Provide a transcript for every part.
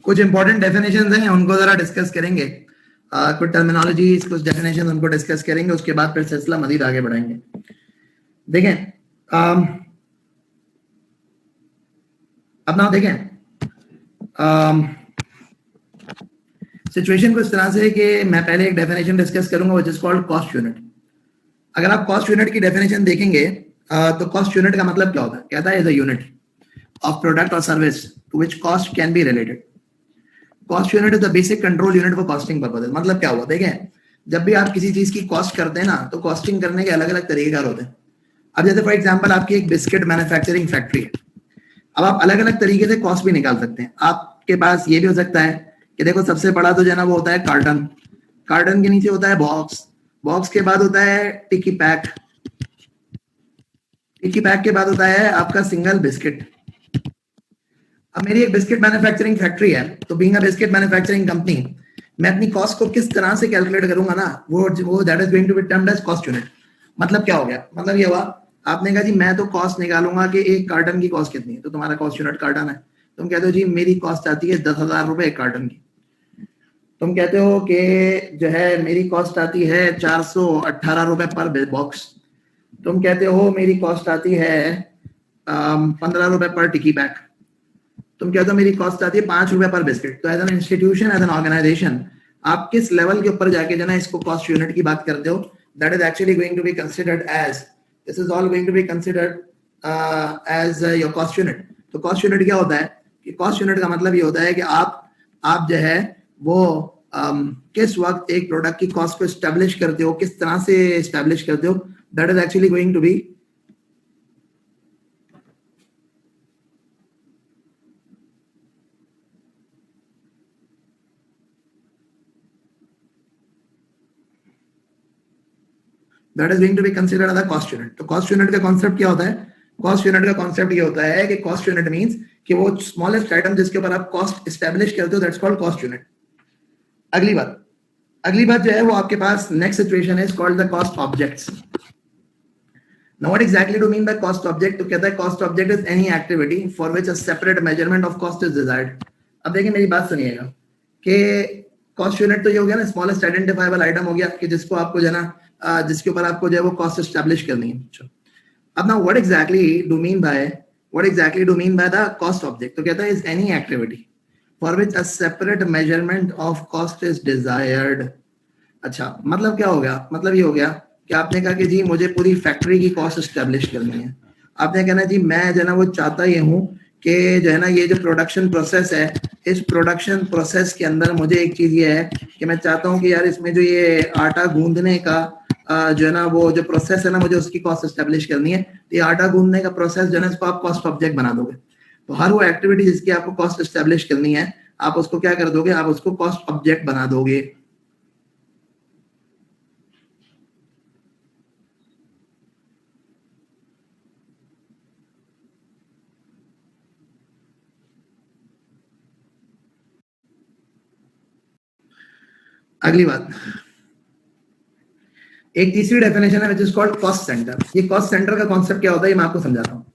कुछ important definitions हैं, उनको जरा डिस्कस करेंगे। कुछ टर्मिनोलॉजीज, कुछ डेफिनेशन उनको डिस्कस करेंगे, उसके बाद फिर सिलसिला मजीद आगे बढ़ाएंगे। देखें, अब ना देखें, सिचुएशन को इस तरह से कि मैं पहले एक डेफिनेशन डिस्कस करूंगा which is called cost unit. अगर आप कॉस्ट यूनिट की डेफिनेशन देखेंगे तो कॉस्ट यूनिट का मतलब क्या होता है? कहता है is a unit of product और service to which cost can be related. Cost unit is the basic control unit for costing purposes. मतलब क्या हुआ? देखें, जब भी आप किसी चीज की कॉस्ट करते हैं ना, तो कॉस्टिंग करने के अलग अलग तरीकेकार होते हैं। अब जैसे फॉर एग्जांपल आपकी एक बिस्किट मैन्युफैक्चरिंग फैक्ट्री है, अब आप अलग अलग तरीके से कॉस्ट भी निकाल सकते हैं। आपके पास ये भी हो सकता है कि देखो सबसे बड़ा तो जो है ना वो होता है कार्टन, कार्टन के नीचे होता है बॉक्स, बॉक्स के बाद होता है टिक्की पैक, टिक्की पैक के बाद होता है आपका सिंगल बिस्किट। अब मेरी एक बिस्किट मैन्युफैक्चरिंग फैक्ट्री है, तो being a biscuit manufacturing company, मैं अपनी कॉस्ट को किस तरह से कैलकुलेट करूंगा ना, वो that is going to be termed as cost unit. मतलब क्या हो गया? मतलब ये हुआ, आपने कहा जी मैं तो कॉस्ट निकालूंगा कि एक कार्टन की कॉस्ट कितनी है, तो तुम्हारा कॉस्ट यूनिट कार्टन है। तुम कहते हो जी मेरी कॉस्ट आती है 10,000 रुपए एक कार्टन की। तुम कहते हो कि जो है मेरी कॉस्ट आती है 418 रुपए पर बॉक्स। तुम कहते हो मेरी कॉस्ट आती है 15 रुपए पर टिक्की पैक। तुम कहते हो मेरी कॉस्ट आती है 5 रुपए पर बिस्किट। तो as an institution, as an organisation, आप किस लेवल के ऊपर जाके जो ना इसको कॉस्ट यूनिट की बात करते हो, that is actually going to be considered as, this is all going to be considered as your cost unit. तो कॉस्ट यूनिट क्या होता है कि कॉस्ट यूनिट का मतलब ये होता है कि आप जो है वो किस वक्त एक प्रोडक्ट की कॉस्ट को एस्टेब्लिश करते हो, किस तरह से एस्टेब्लिश करते हो, that is actually going to be that is going to be considered as a cost unit. तो कॉस्ट यूनिट का कॉन्सेप्ट क्या होता है? कॉस्ट यूनिट का कॉन्सेप्ट ये होता है कि कॉस्ट यूनिट मींस कि वो स्मॉलेस्ट आइटम जिसके ऊपर आप कॉस्ट एस्टेब्लिश करते हो, दैट्स कॉल्ड कॉस्ट यूनिट। अगली बात जो है वो आपके पास next situation is called the cost objects. Now what exactly do you mean by cost object? तो कहता है cost object is any activity for which a separate measurement of cost is desired। अब देखिए मेरी बात सुनिएगा कि cost unit तो ये हो गया ना, smallest identifiable item हो गया कि जिसको आपको जो है ना जिसके ऊपर आपको जो है वो cost establish करनी है। अब ना what exactly do you mean by the cost object? तो कहता है is any activity for which a separate measurement of cost is desired। अच्छा, मतलब क्या हो गया? मतलब ये हो गया कि आपने कहा कि जी मुझे पूरी फैक्ट्री की कॉस्ट एस्टेब्लिश करनी है। आपने कहना जी मैं जो है ना वो चाहता ये हूँ कि जो है ना ये जो प्रोडक्शन प्रोसेस है, इस प्रोडक्शन प्रोसेस के अंदर मुझे एक चीज ये है कि मैं चाहता हूँ कि यार इसमें जो ये आटा गूंदने का जो है ना वो जो प्रोसेस है ना, मुझे उसकी कॉस्ट एस्टेब्लिश करनी है। तो ये आटा गूंदने का प्रोसेस जो है ना इसको आप कॉस्ट ऑब्जेक्ट बना दोगे। तो हर वो एक्टिविटी जिसकी आपको कॉस्ट एस्टेब्लिश करनी है, आप उसको क्या कर दोगे? आप उसको कॉस्ट ऑब्जेक्ट बना दोगे। अगली बात, एक तीसरी डेफिनेशन है which is called cost centre. ये कॉस्ट सेंटर का कॉन्सेप्ट क्या होता है ये मैं आपको समझाता हूँ।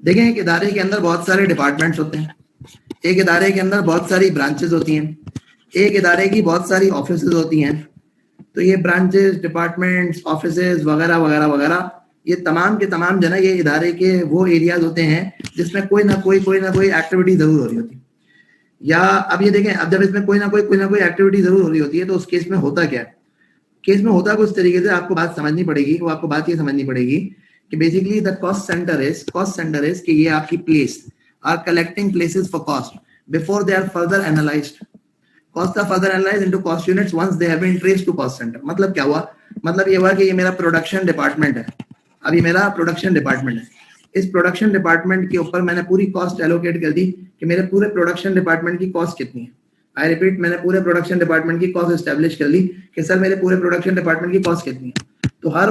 देखें, एक इदारे के अंदर बहुत सारे डिपार्टमेंट्स होते हैं, एक इदारे के अंदर बहुत सारी ब्रांचेस होती हैं, एक इदारे की बहुत सारी ऑफिसेज होती हैं। तो ये ब्रांचेस, डिपार्टमेंट्स, ऑफिसेज वगैरह वगैरह वगैरह, ये तमाम के तमाम जो है ये इदारे के वो एरियाज होते हैं जिसमें कोई ना कोई एक्टिविटी जरूर हो रही होती है। या अब ये देखें, अब जब इसमें कोई ना कोई एक्टिविटी जरूर हो रही होती है, तो उस केस में होता क्या है? केस में होता कुछ तरीके से आपको बात समझनी पड़ेगी। वो आपको बात ये समझनी पड़ेगी कि basically the cost centre is कि ये आपकी place are collecting places for cost before they are further analysed. Cost are further analysed into cost units once they have been traced to cost centre. मतलब क्या हुआ? मतलब ये हुआ कि ये मेरा प्रोडक्शन डिपार्टमेंट है। अभी मेरा प्रोडक्शन डिपार्टमेंट है, इस प्रोडक्शन डिपार्टमेंट के ऊपर मैंने पूरी कॉस्ट एलोकेट कर दी कि मेरे पूरे प्रोडक्शन डिपार्टमेंट की कॉस्ट कितनी है। आई रिपीट, मैंने पूरे प्रोडक्शन डिपार्टमेंट की कॉस्ट एस्टेब्लिश कर ली कि सर मेरे पूरे प्रोडक्शन डिपार्टमेंट की कॉस्ट कितनी है। तो हर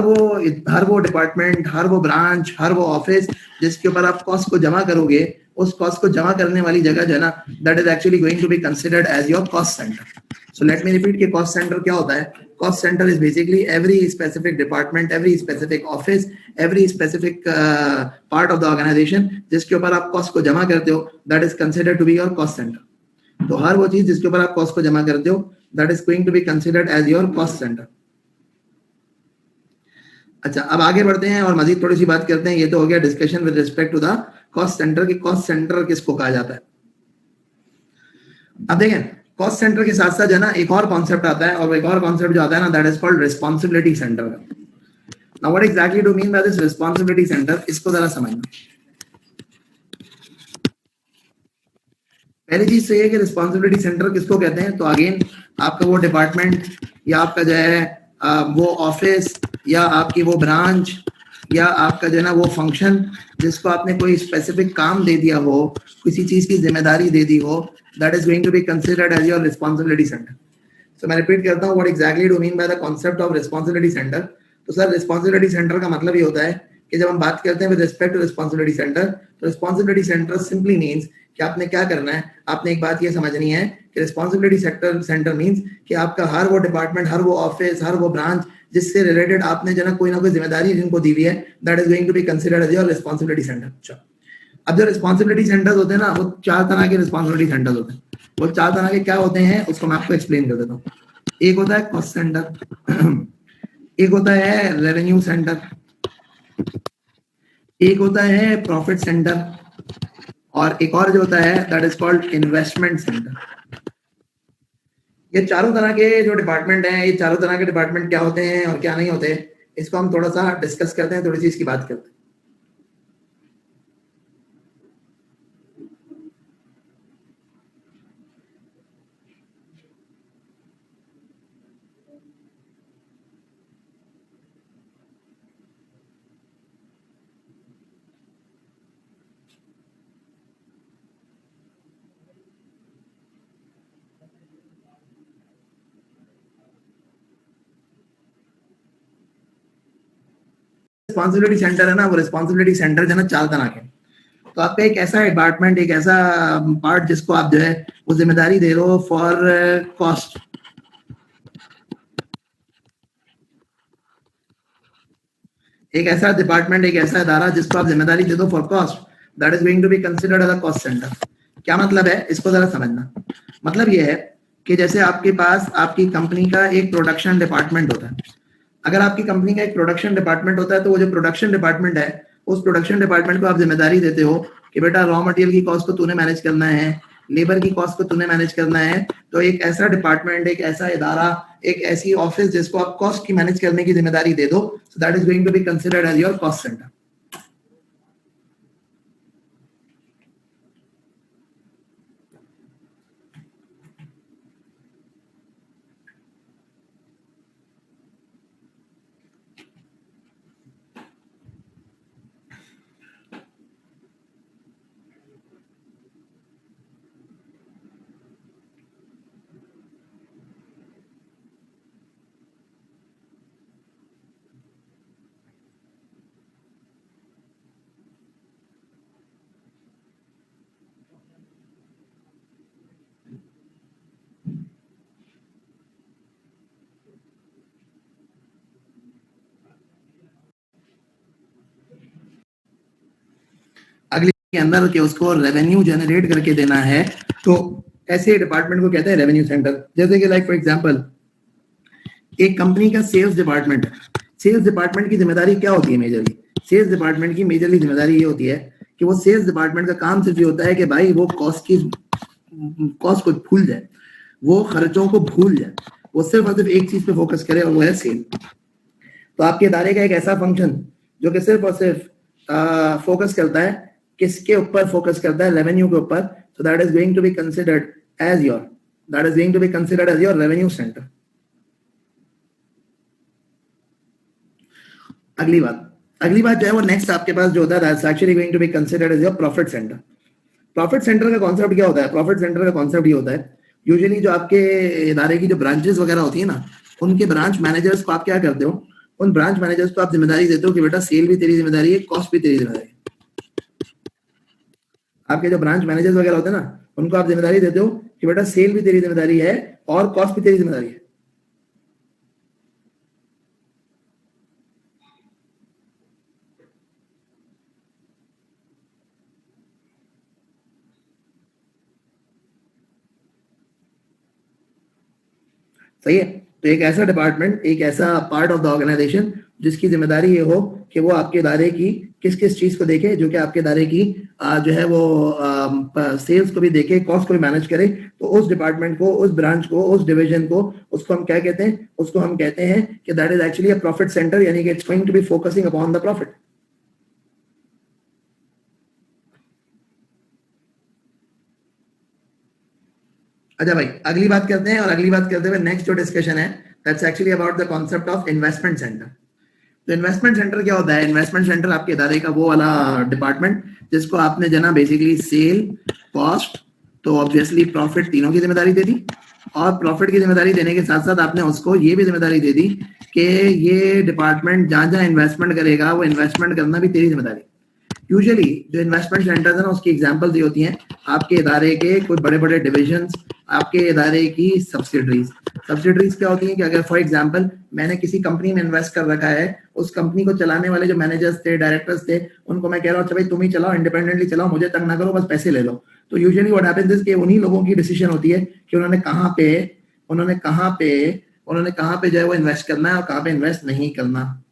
वो डिपार्टमेंट, हर वो ब्रांच, हर वो ऑफिस जिसके ऊपर आप कॉस्ट को जमा करोगे, उस कॉस्ट को जमा करने वाली जगह जो है ना, that is actually going to be considered as your cost centre. So let me repeat कि कॉस्ट सेंटर क्या होता है? Cost centre is basically every specific department, every specific office, every specific part of the organisation जिसके ऊपर आप cost को जमा करते हो, that is considered to be your cost centre. तो हर वो चीज जिसके ऊपर आप कॉस्ट को जमा करते हो that is going to be considered as your cost centre. अच्छा, अब आगे बढ़ते हैं और मजीद थोड़ी सी बात करते हैं। ये तो हो गया discussion with respect to the cost centre की कॉस्ट सेंटर किसको कहा जाता है। अब देखें कॉस्ट सेंटर के साथ साथ जो है ना एक और कॉन्सेप्ट आता है, और एक और कॉन्सेप्ट जो आता है ना that is called responsibility centre. Now what exactly do mean by this responsibility centre, इसको जरा समझना। पहली चीज तो ये है कि रिस्पॉन्सिबिलिटी सेंटर किसको कहते हैं। तो अगेन आपका वो डिपार्टमेंट या आपका जो है वो ऑफिस या आपकी वो ब्रांच या आपका जो है ना वो फंक्शन जिसको आपने कोई स्पेसिफिक काम दे दिया हो, किसी चीज की जिम्मेदारी दे दी हो, that is going to be considered as your responsibility centre. तो मैं रिपीट करता हूँ, what exactly do mean by the concept of responsibility centre. तो सर रिस्पॉन्सिबिलिटी सेंटर का मतलब ये होता है कि जब हम बात करते हैं with respect to responsibility centre, तो रिस्पॉन्सिबिलिटी सेंटर सिंपली मीन्स कि आपने क्या करना है, आपने एक बात ये समझनी है कि रिस्पॉन्सिबिलिटी सेंटर मीन्स कि आपका हर वो डिपार्टमेंट, हर वो ऑफिस, हर वो ब्रांच जिससे रिलेटेड आपने जो ना कोई जिम्मेदारी जिनको दी हुई है, that is going to be considered as your responsibility centre. अच्छा, अब जो रिस्पॉन्सिबिलिटी सेंटर्स होते हैं ना वो चार तरह के रिस्पॉन्सिबिलिटी सेंटर्स होते हैं। वो चार तरह के क्या होते हैं उसको मैं आपको एक्सप्लेन कर देता हूँ। एक होता है कॉस्ट सेंटर, एक होता है रेवेन्यू सेंटर, एक होता है प्रॉफिट सेंटर, और एक और जो होता है that is called investment centre. ये चारों तरह के जो डिपार्टमेंट हैं, ये चारों तरह के डिपार्टमेंट क्या होते हैं और क्या नहीं होते, इसको हम थोड़ा सा डिस्कस करते हैं, थोड़ी सी इसकी बात करते हैं। रिस्पॉन्सिबिलिटी सेंटर है ना, वो रिस्पॉन्सिबिलिटी सेंटर जो है ना चार तरह के। तो आपका एक ऐसा डिपार्टमेंट, एक ऐसा पार्ट जिसको आप जो है वो जिम्मेदारी दे रहे हो फॉर कॉस्ट। एक ऐसा डिपार्टमेंट, एक ऐसा इदारा जिसको आप जिम्मेदारी दे दो for cost, that is going to be considered as a cost centre. क्या मतलब है, इसको जरा समझना। मतलब ये है कि जैसे आपके पास आपकी कंपनी का एक प्रोडक्शन डिपार्टमेंट होता है। अगर आपकी कंपनी का एक प्रोडक्शन डिपार्टमेंट होता है तो वो जो प्रोडक्शन डिपार्टमेंट है, उस प्रोडक्शन डिपार्टमेंट को आप जिम्मेदारी देते हो कि बेटा रॉ मटेरियल की कॉस्ट को तूने मैनेज करना है, लेबर की कॉस्ट को तूने मैनेज करना है। तो एक ऐसा डिपार्टमेंट, एक ऐसा इदारा, एक ऐसी ऑफिस जिसको आप कॉस्ट की मैनेज करने की जिम्मेदारी दे दो, so that is going to be considered as your cost centre. अगली के अंदर कि उसको रेवेन्यू जनरेट करके देना है, तो ऐसे डिपार्टमेंट को कहते हैं रेवेन्यू सेंटर। जैसे कि लाइक फॉर एग्जांपल एक कंपनी का सेल्स डिपार्टमेंट है। सेल्स डिपार्टमेंट की जिम्मेदारी क्या होती है मेजरली? सेल्स डिपार्टमेंट की मेजरली जिम्मेदारी ये होती है कि वो सेल्स डिपार्टमेंट का काम सिर्फ ये होता है कि भाई वो कॉस्ट को भूल जाए, वो खर्चों को भूल जाए, वो सिर्फ और सिर्फ एक चीज पे फोकस करे और वो है सेल। तो आपके इदारे का एक ऐसा फंक्शन जो कि सिर्फ और सिर्फ फोकस करता है, किसके ऊपर फोकस करता है? रेवेन्यू के ऊपर। So that is going to be considered as your, that is going to be considered as your revenue centre. अगली बात जो है वो नेक्स्ट आपके पास जो होता है that's actually going to be considered as your profit centre. Profit centre का कॉन्सेप्ट क्या होता है? प्रॉफिट सेंटर का कॉन्सेप्ट ये होता है, यूजुअली जो आपके इदारे की जो ब्रांचेस वगैरह होती है ना, उनके ब्रांच मैनेजर्स को आप क्या करते हो? उन ब्रांच मैनेजर्स को आप जिम्मेदारी देते हो कि बेटा सेल भी तेरी जिम्मेदारी है, कॉस्ट भी तेरी जिम्मेदारी है। आपके जो ब्रांच मैनेजर्स वगैरह होते हैं ना, उनको आप जिम्मेदारी देते हो कि बेटा सेल भी तेरी जिम्मेदारी है और कॉस्ट भी तेरी जिम्मेदारी है। सही है। तो एक ऐसा डिपार्टमेंट, एक ऐसा पार्ट ऑफ द ऑर्गेनाइजेशन जिसकी जिम्मेदारी ये हो कि वो आपके इदारे की किस किस चीज को देखे, जो कि आपके इदारे की जो है वो सेल्स को भी देखे, कॉस्ट को भी मैनेज करे। तो उस डिपार्टमेंट को, उस ब्रांच को, उस डिवीजन को, उसको हम क्या कहते हैं? उसको हम कहते हैं कि that is actually a profit centre, यानी कि it's going to be focusing upon the profit. अच्छा भाई, अगली बात करते हैं, और अगली बात करते हुए नेक्स्ट जो डिस्कशन है that's actually about the concept of investment centre. तो इन्वेस्टमेंट सेंटर क्या होता है? इन्वेस्टमेंट सेंटर आपके इदारे का वो वाला डिपार्टमेंट जिसको आपने जना बेसिकली सेल, कॉस्ट, तो ऑब्वियसली प्रॉफिट, तीनों की जिम्मेदारी दे दी। और प्रॉफिट की जिम्मेदारी देने के साथ साथ आपने उसको ये भी जिम्मेदारी दे दी कि ये डिपार्टमेंट जहां जहां इन्वेस्टमेंट करेगा वो इन्वेस्टमेंट करना भी तेरी जिम्मेदारी। यूजुअली जो इन्वेस्टमेंट सेंटर्स है ना, उसकी एग्जांपल्स ये होती हैं आपके इदारे के कोई बड़े बड़े डिविजन्स, आपके इदारे की सब्सिडरीज। सब्सिडरीज क्या होती हैं कि अगर फॉर एग्जांपल मैंने किसी कंपनी में इन्वेस्ट कर रखा है, उस कंपनी को चलाने वाले जो मैनेजर्स थे, डायरेक्टर्स थे, उनको मैं कह रहा हूँ अच्छा भाई तुम ही चलाओ, इंडिपेंडेंटली चलाओ, मुझे तंग ना करो, बस पैसे ले लो। तो यूजुअली व्हाट हैपेंस इज कि उन्हीं लोगों की डिसीजन होती है कि उन्होंने कहाँ पे जो है वो इन्वेस्ट करना है और कहाँ पे इन्वेस्ट नहीं करना।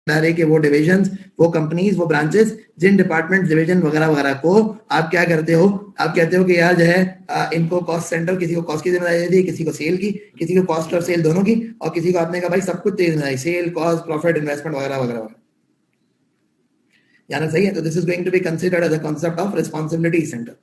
इदारे के वो डिविजन्स, वो कंपनीज, वो ब्रांचेस, जिन डिपार्टमेंट, डिवीजन वगैरह वगैरह को आप क्या करते हो? आप कहते हो कि यार जो है इनको कॉस्ट सेंटर, किसी को कॉस्ट की जिम्मेदारी दे दी, किसी को सेल की, किसी को कॉस्ट और सेल दोनों की, और किसी को आपने कहा भाई सब कुछ जिम्मेदारी, सेल, कॉस्ट, प्रॉफिट, इन्वेस्टमेंट वगैरह वगैरह। यानी सही है। तो this is going to be considered as a concept of responsibility centre.